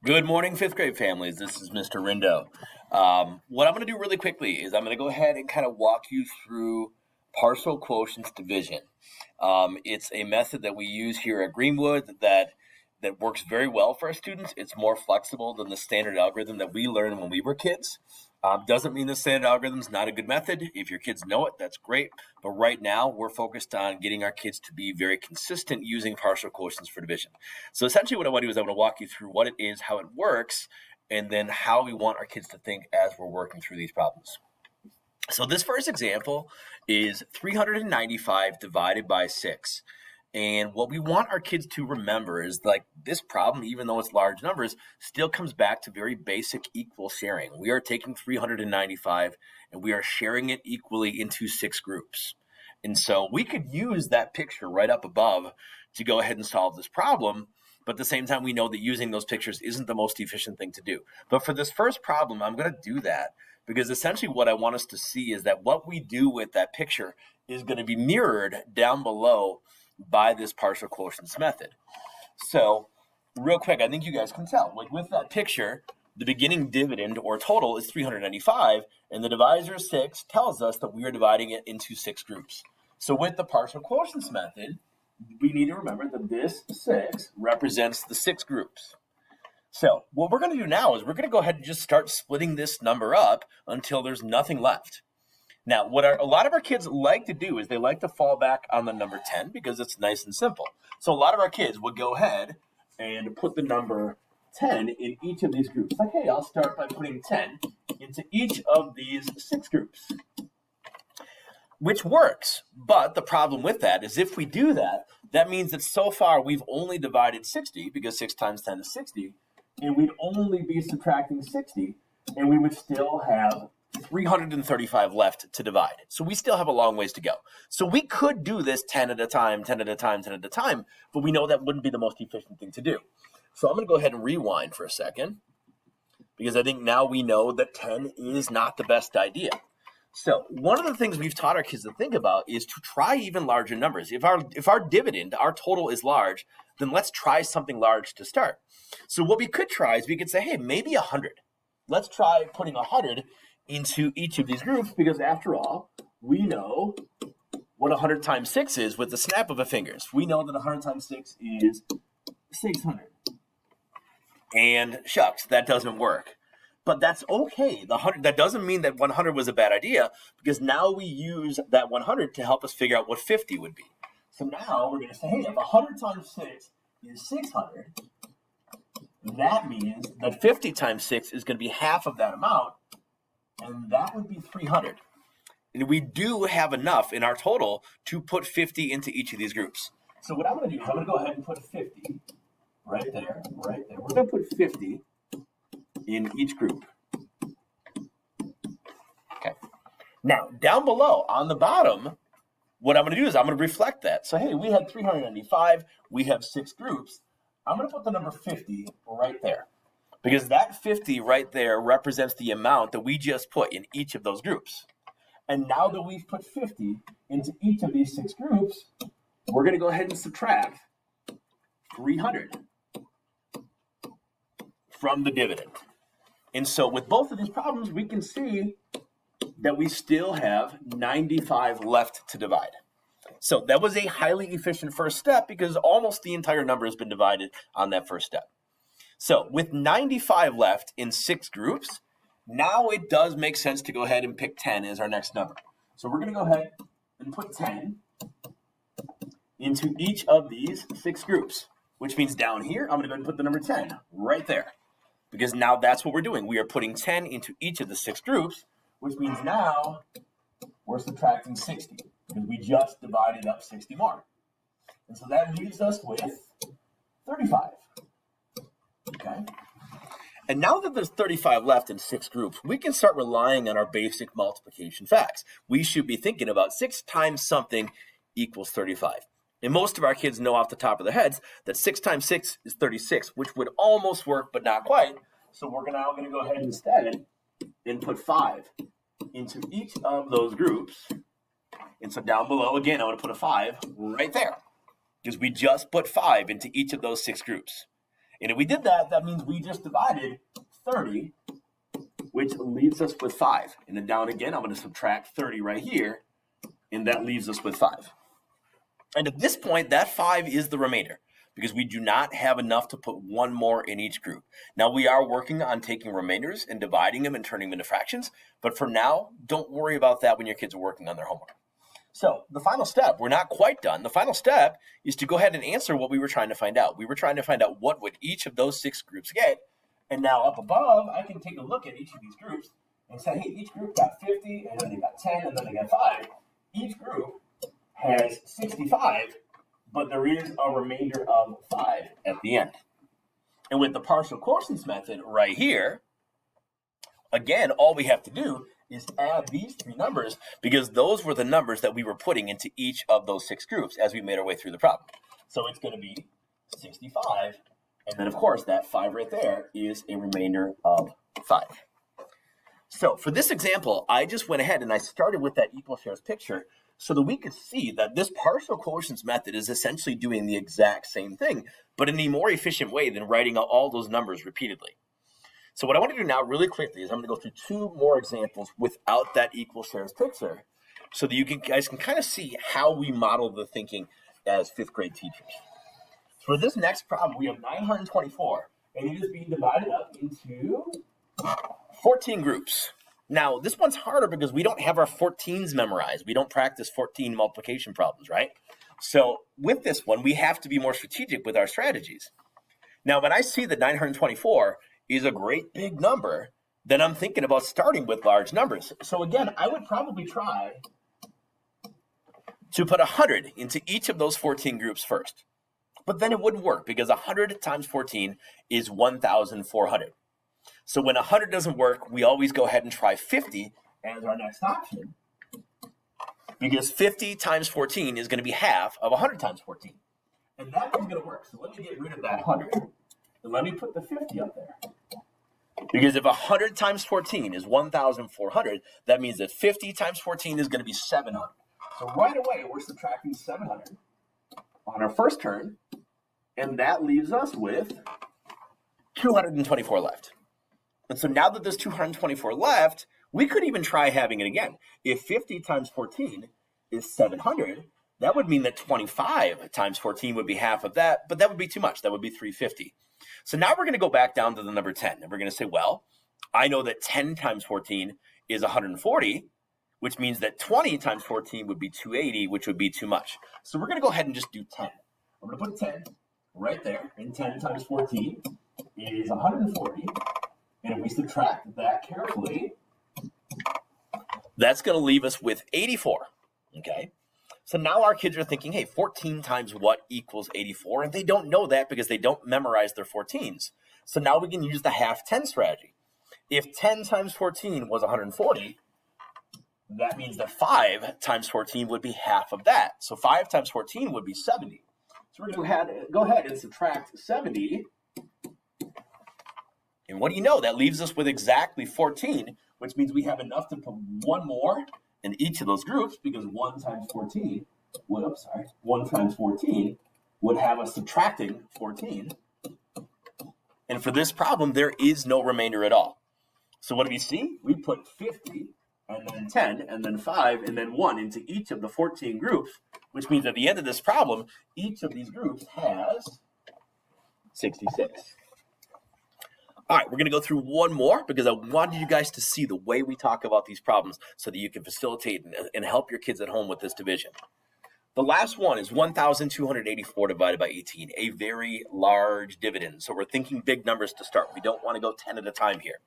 Good morning, fifth grade families. This is Mr. Rindo. What I'm going to do really quickly is I'm going to go ahead and kind of walk you through partial quotients division. It's a method that we use here at Greenwood that works very well for our students. It's more flexible than the standard algorithm that we learned when we were kids. Doesn't mean the standard algorithm is not a good method. If your kids know it, that's great. But right now, we're focused on getting our kids to be very consistent using partial quotients for division. So essentially what I want to do is I want to walk you through what it is, how it works, and then how we want our kids to think as we're working through these problems. So this first example is 395 divided by 6. And what we want our kids to remember is like this problem, even though it's large numbers, still comes back to very basic equal sharing. We are taking 395 and we are sharing it equally into 6 groups. And so we could use that picture right up above to go ahead and solve this problem. But at the same time, we know that using those pictures isn't the most efficient thing to do. But for this first problem, I'm going to do that because essentially what I want us to see is that what we do with that picture is going to be mirrored down below by this partial quotients method. So real quick, I think you guys can tell, like with that picture, the beginning dividend or total is 395 and the divisor 6 tells us that we are dividing it into 6 groups. So with the partial quotients method, we need to remember that this 6 represents the 6 groups. So what we're going to do now is we're going to go ahead and just start splitting this number up until there's nothing left. Now, what a lot of our kids like to do is they like to fall back on the number 10 because it's nice and simple. So a lot of our kids would go ahead and put the number 10 in each of these groups. Like, hey, I'll start by putting 10 into each of these 6 groups, which works. But the problem with that is if we do that, that means that so far we've only divided 60 because 6 times 10 is 60, and we'd only be subtracting 60, and we would still have 335 left to divide. So we still have a long ways to go. So we could do this 10 at a time, 10 at a time, 10 at a time, but we know that wouldn't be the most efficient thing to do. So I'm going to go ahead and rewind for a second because I think now we know that 10 is not the best idea. So one of the things we've taught our kids to think about is to try even larger numbers. If our dividend, our total is large, then let's try something large to start. So what we could try is we could say, hey, maybe 100. Let's try putting 100 into each of these groups because after all, we know what 100 times 6 is with the snap of a fingers. We know that 100 times 6 is 600. And shucks, that doesn't work. But that's okay. That doesn't mean that 100 was a bad idea because now we use that 100 to help us figure out what 50 would be. So now we're going to say, hey, if 100 times 6 is 600, that means that 50 times 6 is going to be half of that amount, and that would be 300. And we do have enough in our total to put 50 into each of these groups. So what I'm going to do is I'm going to go ahead and put 50 right there, right there. We're going to put 50 in each group. Okay. Now, down below on the bottom, what I'm going to do is I'm going to reflect that. So, hey, we had 395. We have 6 groups. I'm going to put the number 50 right there because that 50 right there represents the amount that we just put in each of those groups. And now that we've put 50 into each of these 6 groups, we're going to go ahead and subtract 300 from the dividend. And so with both of these problems, we can see that we still have 95 left to divide. So that was a highly efficient first step because almost the entire number has been divided on that first step. So with 95 left in 6 groups, now it does make sense to go ahead and pick 10 as our next number. So we're going to go ahead and put 10 into each of these 6 groups, which means down here, I'm going to go ahead and put the number 10 right there. Because now that's what we're doing. We are putting 10 into each of the 6 groups, which means now we're subtracting 60 because we just divided up 60 more. And so that leaves us with 35. Okay? And now that there's 35 left in 6 groups, we can start relying on our basic multiplication facts. We should be thinking about 6 times something equals 35. And most of our kids know off the top of their heads that 6 times 6 is 36, which would almost work, but not quite. So we're now going to go ahead instead and put 5 into each of those groups. And so down below, again, I'm going to put a 5 right there because we just put 5 into each of those 6 groups. And if we did that, that means we just divided 30, which leaves us with 5. And then down again, I'm going to subtract 30 right here, and that leaves us with 5. And at this point, that 5 is the remainder, because we do not have enough to put one more in each group. Now, we are working on taking remainders and dividing them and turning them into fractions, but for now, don't worry about that when your kids are working on their homework. So the final step, we're not quite done. The final step is to go ahead and answer what we were trying to find out. We were trying to find out what would each of those 6 groups get, and now up above, I can take a look at each of these groups and say, hey, each group got 50, and then they got 10, and then they got 5. Each group has 65, but there is a remainder of 5 at the end. And with the partial quotients method right here, again, all we have to do is add these 3 numbers, because those were the numbers that we were putting into each of those 6 groups as we made our way through the problem. So it's going to be 65, and then of course that 5 right there is a remainder of 5. So for this example, I just went ahead and I started with that equal shares picture so that we could see that this partial quotients method is essentially doing the exact same thing, but in a more efficient way than writing out all those numbers repeatedly. So what I want to do now really quickly is I'm going to go through 2 more examples without that equal shares picture so that you guys can kind of see how we model the thinking as 5th grade teachers. For this next problem, we have 924, and it is being divided up into 14 groups. Now, this one's harder because we don't have our 14s memorized. We don't practice 14 multiplication problems, right? So with this one, we have to be more strategic with our strategies. Now, when I see that 924 is a great big number, then I'm thinking about starting with large numbers. So again, I would probably try to put 100 into each of those 14 groups first. But then it wouldn't work because 100 times 14 is 1,400. So when 100 doesn't work, we always go ahead and try 50 as our next option, because 50 times 14 is going to be half of 100 times 14. And that one's going to work. So let me get rid of that 100, and let me put the 50 up there. Because if 100 times 14 is 1,400, that means that 50 times 14 is going to be 700. So right away, we're subtracting 700 on our first turn, and that leaves us with 224 left. And so now that there's 224 left, we could even try having it again. If 50 times 14 is 700, that would mean that 25 times 14 would be half of that, but that would be too much. That would be 350. So now we're going to go back down to the number 10, and we're going to say, well, I know that 10 times 14 is 140, which means that 20 times 14 would be 280, which would be too much. So we're going to go ahead and just do 10. I'm going to put 10 right there, and 10 times 14 is 140. And if we subtract that carefully, that's going to leave us with 84, okay? So now our kids are thinking, hey, 14 times what equals 84? And they don't know that because they don't memorize their 14s. So now we can use the half 10 strategy. If 10 times 14 was 140, that means that 5 times 14 would be half of that. So 5 times 14 would be 70. So we're going to go ahead and subtract 70. And what do you know? That leaves us with exactly 14, which means we have enough to put one more in each of those groups, because 1 times 14 would have us subtracting 14. And for this problem, there is no remainder at all. So what do we see? We put 50, and then 10, and then 5, and then 1 into each of the 14 groups, which means at the end of this problem, each of these groups has 66. All right, we're going to go through one more because I wanted you guys to see the way we talk about these problems so that you can facilitate and help your kids at home with this division. The last one is 1,284 divided by 18, a very large dividend. So we're thinking big numbers to start. We don't want to go 10 at a time here.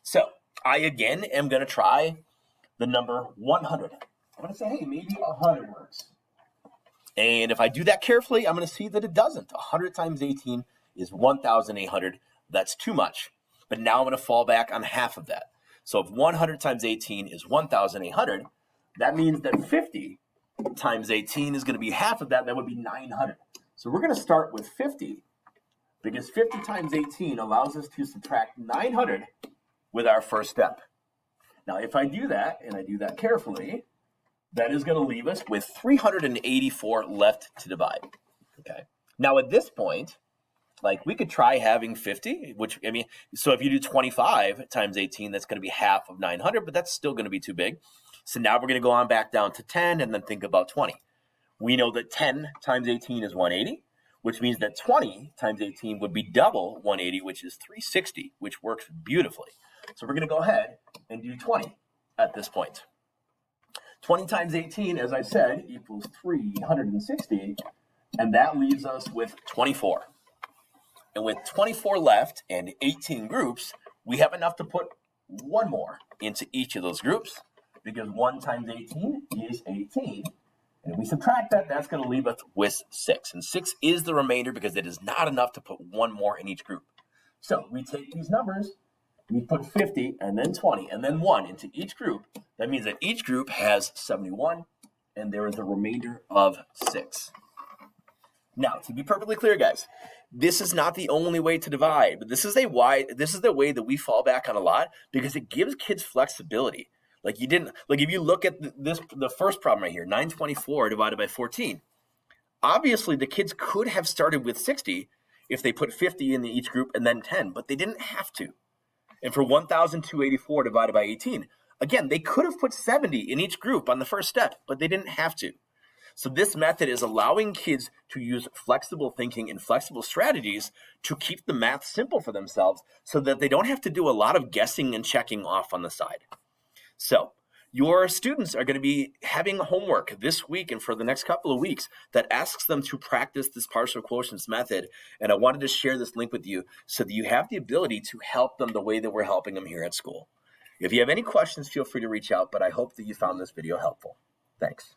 So I, again, am going to try the number 100. I'm going to say, hey, maybe 100 works. And if I do that carefully, I'm going to see that it doesn't. 100 times 18 is 1,800. That's too much. But now I'm going to fall back on half of that. So if 100 times 18 is 1,800, that means that 50 times 18 is going to be half of that. That would be 900. So we're going to start with 50 because 50 times 18 allows us to subtract 900 with our first step. Now, if I do that, and I do that carefully, that is going to leave us with 384 left to divide. Okay. Now, at this point, Like we could try having 50, which, I mean, so if you do 25 times 18, that's going to be half of 900, but that's still going to be too big. So now we're going to go on back down to 10 and then think about 20. We know that 10 times 18 is 180, which means that 20 times 18 would be double 180, which is 360, which works beautifully. So we're going to go ahead and do 20 at this point. 20 times 18, as I said, equals 360, and that leaves us with 24. And with 24 left and 18 groups, we have enough to put one more into each of those groups, because 1 times 18 is 18. And if we subtract that, that's going to leave us with 6. And 6 is the remainder because it is not enough to put one more in each group. So we take these numbers, we put 50 and then 20 and then 1 into each group. That means that each group has 71, and there is a remainder of 6. Now, to be perfectly clear, guys, this is not the only way to divide, but this is the way that we fall back on a lot because it gives kids flexibility. Like if you look at the first problem right here, 924 divided by 14. Obviously, the kids could have started with 60 if they put 50 in each group and then 10, but they didn't have to. And for 1,284 divided by 18, again, they could have put 70 in each group on the first step, but they didn't have to. So this method is allowing kids to use flexible thinking and flexible strategies to keep the math simple for themselves so that they don't have to do a lot of guessing and checking off on the side. So your students are going to be having homework this week and for the next couple of weeks that asks them to practice this partial quotients method. And I wanted to share this link with you so that you have the ability to help them the way that we're helping them here at school. If you have any questions, feel free to reach out, but I hope that you found this video helpful. Thanks.